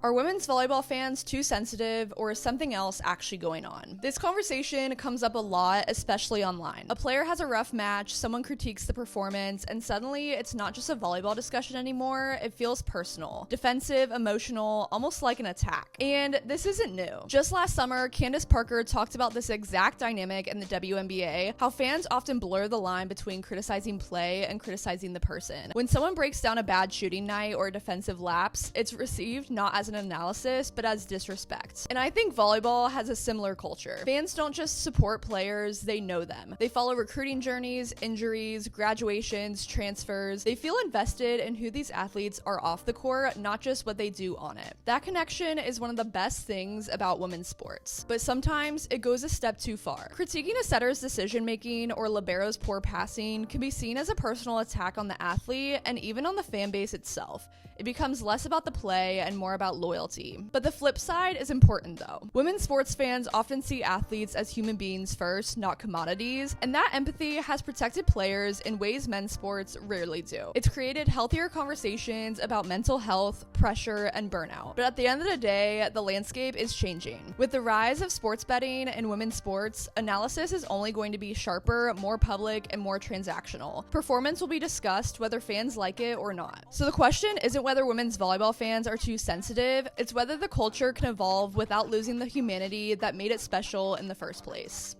Are women's volleyball fans too sensitive, or is something else actually going on? This conversation comes up a lot, especially online. A player has a rough match, someone critiques the performance, and suddenly it's not just a volleyball discussion anymore, it feels personal, defensive, emotional, almost like an attack. And this isn't new. Just last summer, Candace Parker talked about this exact dynamic in the WNBA, how fans often blur the line between criticizing play and criticizing the person. When someone breaks down a bad shooting night or a defensive lapse, it's received not as an analysis, but as disrespect. And I think volleyball has a similar culture. Fans don't just support players, they know them. They follow recruiting journeys, injuries, graduations, transfers. They feel invested in who these athletes are off the court, not just what they do on it. That connection is one of the best things about women's sports. But sometimes it goes a step too far. Critiquing a setter's decision-making or libero's poor passing can be seen as a personal attack on the athlete and even on the fan base itself. It becomes less about the play and more about loyalty. But the flip side is important though. Women's sports fans often see athletes as human beings first, not commodities, and that empathy has protected players in ways men's sports rarely do. It's created healthier conversations about mental health, pressure, and burnout. But at the end of the day, the landscape is changing. With the rise of sports betting in women's sports, analysis is only going to be sharper, more public, and more transactional. Performance will be discussed whether fans like it or not. So the question isn't whether women's volleyball fans are too sensitive, it's whether the culture can evolve without losing the humanity that made it special in the first place.